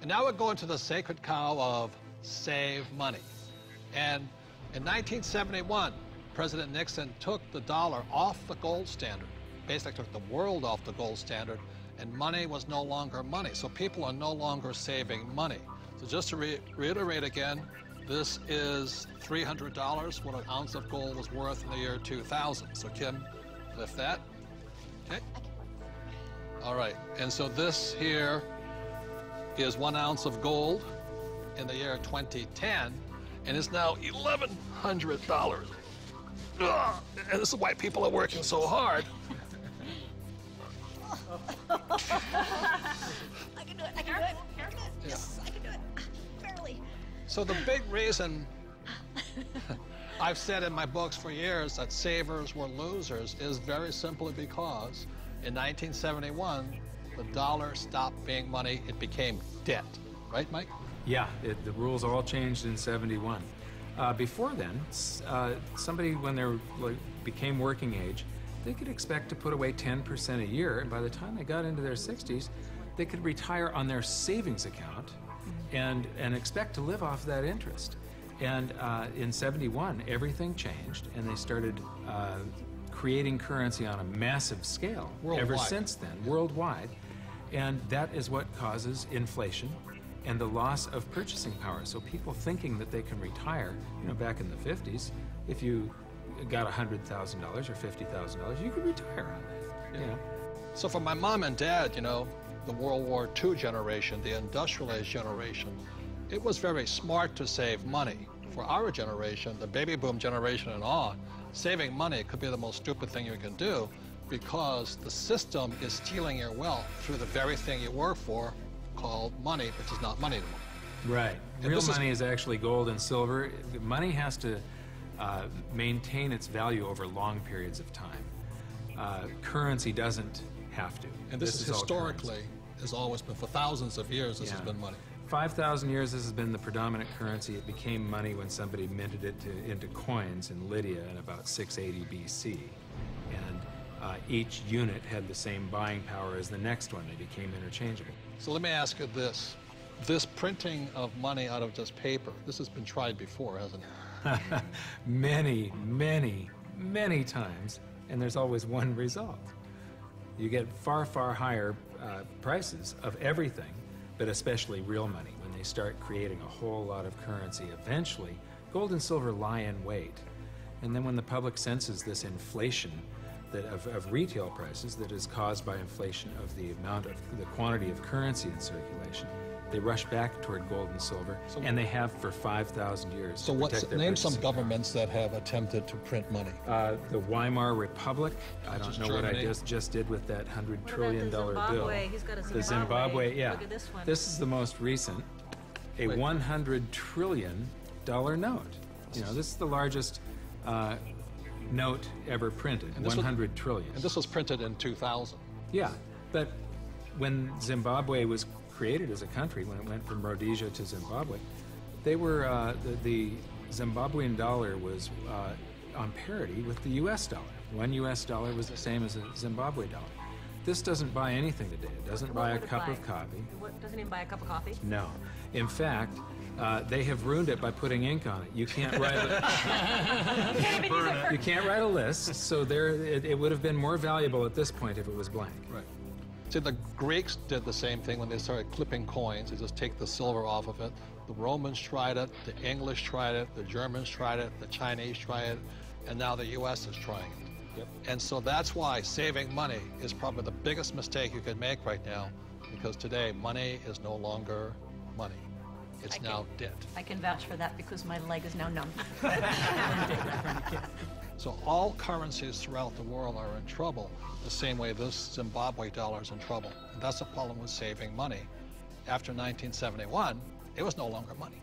And now we're going to the sacred cow of save money. And in 1971, President Nixon took the dollar off the gold standard, basically took the world off the gold standard, and money was no longer money. So people are no longer saving money. So just to reiterate again, this is $300, what an ounce of gold was worth in the year 2000. So Kim, lift that. Okay. All right, and so this here is 1 ounce of gold in the year 2010, and it's now $1,100. Ugh, and this is why people are working so hard. I can do it, I can do it. Yes, I can do it. Barely. So the big reason I've said in my books for years that savers were losers is very simply because in 1971, the dollar stopped being money, it became debt. Right, Mike? Yeah, the rules all changed in '71. Before then, somebody, when they became working age, they could expect to put away 10% a year, and by the time they got into their 60s, they could retire on their savings account and expect to live off that interest. And in '71, everything changed, and they started creating currency on a massive scale. Worldwide. Ever since then, worldwide. And that is what causes inflation and the loss of purchasing power. So people thinking that they can retire, you know, back in the 50s, if you got $100,000 or $50,000, you could retire on that, Yeah. you know. So for my mom and dad, you know, the World War II generation, the industrial age generation, it was very smart to save money. For our generation, the baby boom generation and on, saving money could be the most stupid thing you can do because the system is stealing your wealth through the very thing you work for, called money, which is not money anymore. Right. And Real this money is actually gold and silver. Money has to maintain its value over long periods of time. Currency doesn't have to. And this is all historically, currency. has always been, for thousands of years, this has been money. 5,000 years this has been the predominant currency. It became money when somebody minted it into coins in Lydia in about 680 BC. And each unit had the same buying power as the next one. They became interchangeable. So let me ask you this. This printing of money out of just paper, this has been tried before, hasn't it? Many, many, many times, and there's always one result. You get far, far higher prices of everything, but especially real money. When they start creating a whole lot of currency, eventually, gold and silver lie in wait. And then when the public senses this inflation of retail prices that is caused by inflation of the quantity of currency in circulation, they rush back toward gold and silver, and they have for 5,000 years. So name some governments that have attempted to print money. The Weimar Republic. I don't know Germany. what I just did with that $100 trillion bill. Zimbabwe? He's got a Zimbabwe. The Zimbabwe, yeah. Look at this one. This is the most recent, a Wait. $100 trillion note. You know, this is the largest note ever printed, And this 100 trillion. And this was printed in 2000. Yeah, but when Zimbabwe was created as a country, when it went from Rhodesia to Zimbabwe, they were, the Zimbabwean dollar was on parity with the US dollar. One US dollar was the same as a Zimbabwe dollar. This doesn't buy anything today. It doesn't buy a cup of coffee. What, doesn't even buy a cup of coffee? No. In fact, they have ruined it by putting ink on it. You can't write you can't write a list, so it would have been more valuable at this point if it was blank. Right. See, the Greeks did the same thing when they started clipping coins. They just take the silver off of it. The Romans tried it, the English tried it, the Germans tried it, the Chinese tried it, and now the US is trying it. Yep. And so that's why saving money is probably the biggest mistake you can make right now, because today money is no longer money. It's now debt. I can vouch for that because my leg is now numb. So all currencies throughout the world are in trouble, the same way this Zimbabwe dollar is in trouble. And that's the problem with saving money. After 1971, it was no longer money.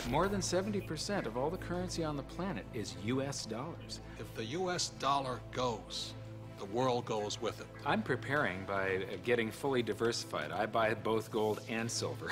More than 70% of all the currency on the planet is US dollars. If the US dollar goes, the world goes with it. I'm preparing by getting fully diversified. I buy both gold and silver.